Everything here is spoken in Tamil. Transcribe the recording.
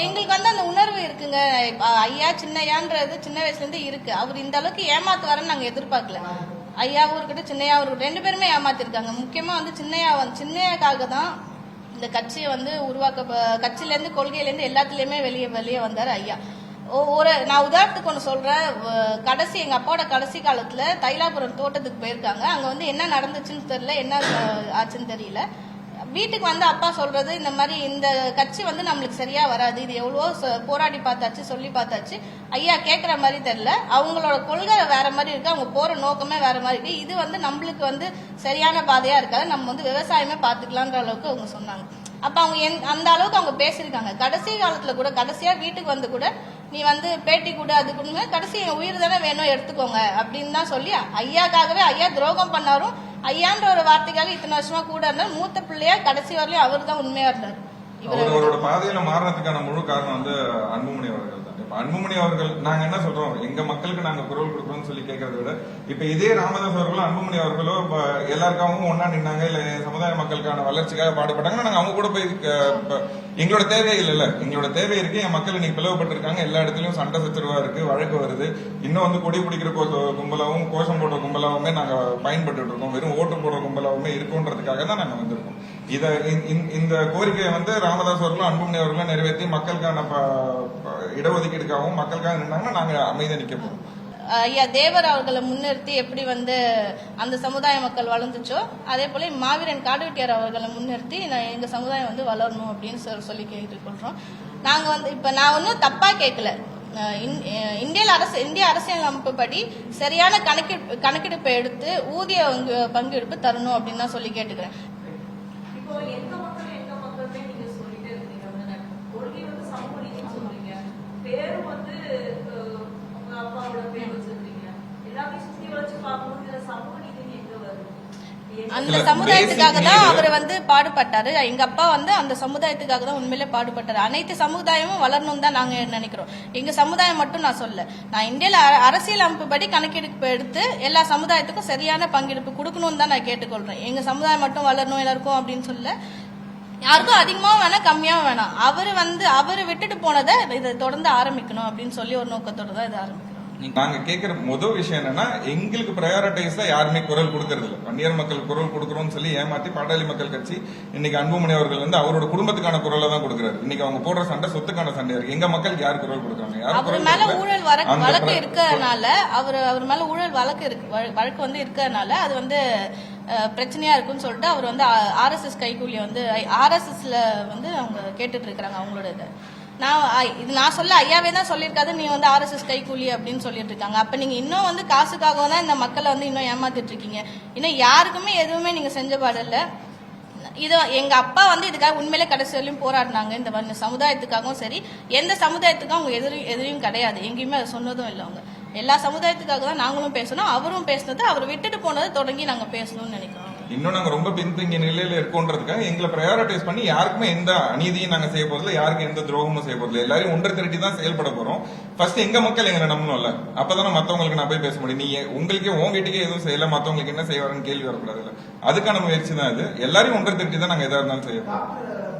எங்களுக்கு வந்து அந்த உணர்வு இருக்குங்க. ஐயா சின்னையான்றது சின்ன வயசுல இருந்து இருக்கு. அவர் இந்த அளவுக்கு ஏமாத்துவாருன்னு நாங்க எதிர்பார்க்கல. ஐயாவும் இருக்கட்டும் சின்னையாவும் இருக்கட்டும் 2 பேருமே ஏமாத்திருக்காங்க. முக்கியமா வந்து சின்னையாக்காக தான் இந்த கட்சியை வந்து கட்சியில இருந்து கொள்கையில இருந்து எல்லாத்துலயுமே வெளியே வந்தாரு ஐயா. நான் உதாரணத்துக்கு ஒன்று சொல்றேன். எங்க அப்பாவோட கடைசி காலத்துல தைலாபுரம் தோட்டத்துக்கு போயிருக்காங்க. அங்க வந்து என்ன நடந்துச்சுன்னு தெரியல, என்ன ஆச்சுன்னு தெரியல. வீட்டுக்கு வந்து அப்பா சொல்றது இந்த மாதிரி இந்த கட்சி வந்து நம்மளுக்கு சரியா வராது, இது எவ்வளவோ போராடி பார்த்தாச்சு, சொல்லி பார்த்தாச்சு, ஐயா கேட்கற மாதிரி தெரியல, அவங்களோட கொள்கை வேற மாதிரி இருக்கு, அவங்க போற நோக்கமே வேற மாதிரி இருக்கு, இது வந்து நம்மளுக்கு வந்து சரியான பாதையா இருக்காது, நம்ம வந்து விவசாயமே பாத்துக்கலான்ற அளவுக்கு அவங்க சொன்னாங்க. அப்ப அவங்க அந்த அளவுக்கு அவங்க பேசியிருக்காங்க. கடைசி காலத்துல கூட கடைசியா வீட்டுக்கு வந்து கூட நீ வந்து பேட்டி கூட அது கொடுங்க, கடைசி என் உயிர் தானே வேணும் எடுத்துக்கோங்க அப்படின்னு தான் சொல்லி ஐயாக்காகவே ஐயா துரோகம் பண்ணாரும் ஐயான்ற ஒரு வார்த்தைக்காக இத்தனை வருஷமா கூட இருந்தார். மூத்த பிள்ளையா கடைசி வரலையும் அவர் தான் உண்மையா இருந்தார். அவரோட பாதையில மாறினதுக்கான முழு காரணம் வந்து அன்புமணி அவர்கள் தான். இப்ப அன்புமணி அவர்கள் நாங்க என்ன சொல்றோம், எங்க மக்களுக்கு நாங்க குரல் கொடுக்கறோம்னு சொல்லி கேட்கறத விட இப்ப இதே ராமதாஸ் அவர்களோ அன்புமணி அவர்களோ எல்லாருக்காகவும் ஒன்னா நின்னாங்க, இல்ல சமுதாய மக்களுக்கான வளர்ச்சிக்காக பாடுபட்டாங்கன்னா நாங்க அவங்க கூட போய் எங்களோட தேவை இல்ல, எங்களோட தேவை இருக்கு, என் மக்கள் இன்னைக்கு பிளவுபட்டிருக்காங்க, எல்லா இடத்துலயும் சண்டை சச்சரவா இருக்கு, வழக்கு வருது, இன்னும் வந்து கொடி பிடிக்கிற கும்பலாவும் கோஷம் போடுற கும்பலாவுமே நாங்க பயன்பட்டு இருக்கோம், வெறும் ஓட்டு போடுற கும்பலாவுமே இருக்குன்றதுக்காக தான் நாங்க வந்திருக்கோம். இந்த கோரிக்கையை வந்து ராமதாஸ் அவர்களும் அன்புமணி அவர்களும் நிறைவேற்றி மக்களுக்கான இடஒதுக்கீடுக்காகவும் மக்களுக்காக நின்னாங்கன்னா நாங்க அமைதியா நிக்க போறோம். ஐயா தேவர் அவர்களை முன்னிறுத்தி எப்படி வந்து அந்த சமுதாய மக்கள் வளர்ந்துச்சோ அதே போல மாவீரன் காடுவெட்டியார் அவர்களை முன்னிறுத்தி எங்க சமுதாயம் வந்து வளரணும் அப்படின்னு சொல்லி கேட்டுக்கொள்றோம். நாங்க வந்து இப்ப நான் ஒன்னும் தப்பா கேட்கல. இந்திய அரசியல் அமைப்பு படி சரியான கணக்கெடுப்பை எடுத்து ஊதிய பங்கெடுப்பு தரணும் அப்படின்னு தான் சொல்லி கேட்டுக்கிறேன். இப்போ எங்க மக்களுமே நீங்க சொல்லிட்டே இருக்கீங்க, கொள்கை வந்து சமூக நீதினு சொல்றீங்க, பேரு வந்து உங்க அப்பாவோட பேர் வச்சிருக்கீங்க, எல்லாமே சுத்தி வச்சு பார்க்கும்போது சமூக நீதினு எங்க வருது? அந்த சமுதாயத்துக்காக தான் அவர் வந்து பாடுபட்டாரு. எங்க அப்பா வந்து அந்த சமுதாயத்துக்காக தான் உண்மையிலே பாடுபட்டாரு. அனைத்து சமுதாயமும் வளரணும் தான் நாங்க நினைக்கிறோம். எங்க சமுதாயம் மட்டும் நான் சொல்ல, நான் இந்தியால அரசியல் அமைப்பு படி கணக்கெடுப்பு எடுத்து எல்லா சமுதாயத்துக்கும் சரியான பங்கெடுப்பு கொடுக்கணும்னு தான் நான் கேட்டுக்கொள்றேன். எங்க சமுதாயம் மட்டும் வளரணும் எல்லாருக்கும் அப்படின்னு சொல்ல, யாருக்கும் அதிகமாவும் வேணாம் கம்மியாவும் வேணாம், அவரு விட்டுட்டு போனதை இதை தொடர்ந்து ஆரம்பிக்கணும் அப்படின்னு சொல்லி ஒரு நோக்கத்தோட தான் இதை ஆரம்பிக்கணும். நாங்க கேட்கிற முதல் விஷயம் என்னன்னா, எங்களுக்கு பிரையாரிட்டைஸா யாருமே குரல் கொடுக்கறது இல்ல. வன்னியர் மக்கள் குரல் கொடுக்கறோம்னு சொல்லி ஏமாத்தி பாட்டாளி மக்கள் கட்சி இன்னைக்கு அன்புமணி அவர்கள் வந்து அவரோட குடும்பத்துக்கான குரலை தான் கொடுக்கறாரு. இன்னைக்கு அவங்க போடுற சண்டை சொத்துக்கான சண்டையா இருக்கு. எங்க மக்களுக்கு யார் குரல் கொடுக்கறாங்க? அவர் மேல ஊழல் வழக்கு இருக்கிறதுனால அவர் மேல ஊழல் வழக்கு வந்து இருக்கிறதுனால அது வந்து பிரச்சனையா இருக்குன்னு சொல்லிட்டு அவர் வந்து RSS கைகூலிய வந்து RSSல வந்து அவங்க கேட்டுட்டு இருக்காங்க அவங்களோட இதை. நான் சொல்ல ஐயாவே தான் சொல்லியிருக்காது, நீ வந்து RSS கைகூலி அப்படின்னு சொல்லிட்டு இருக்காங்க. அப்ப நீங்க இன்னும் வந்து காசுக்காக தான் இந்த மக்களை வந்து இன்னும் ஏமாத்திட்டு இருக்கீங்க. இன்னும் யாருக்குமே எதுவுமே நீங்க செஞ்ச பாடல. இது எங்க அப்பா வந்து இதுக்காக உண்மையிலே கடைசி வரையும் போராடினாங்க. இந்த சமுதாயத்துக்காகவும் சரி, எந்த சமுதாயத்துக்கும் அவங்க எதிரியும் கிடையாது, எங்கேயுமே அதை சொன்னதும் இல்லை. அவங்க எல்லா சமுதாயத்துக்காக தான் நாங்களும் பேசணும், அவரும் பேசினது, அவர் விட்டுட்டு போனதை தொடங்கி நாங்க பேசணும்னு நினைக்கிறோம். இன்னும் நாங்க ரொம்ப பின்தங்கிய நிலையில இருக்கோன்றதுக்காக எங்களை பிரையாரிட்டைஸ் பண்ணி யாருக்குமே எந்த அநீதியும் நாங்க செய்ய போறதில்ல, யாருக்கும் எந்த துரோகமும் செய்ய போறதில்ல, எல்லாரையும் ஒன்று திரட்டி தான் செயல்பட போறோம். ஃபர்ஸ்ட் எங்க மக்கள் எங்களை நம்பணும்ல, அப்பதானே மத்தவங்களுக்கு நான் போய் பேச முடியும். நீ உங்களுக்கே உன் வீட்டுக்கே எதுவும் செய்யல, மத்தவங்களுக்கு என்ன செய்வாருன்னு கேள்வி வரக்கூடாதுல்ல. அதுக்கான முயற்சி தான் இது. எல்லாரையும் ஒன்று திரட்டி தான் நாங்க எதா இருந்தாலும் செய்ய போறோம்.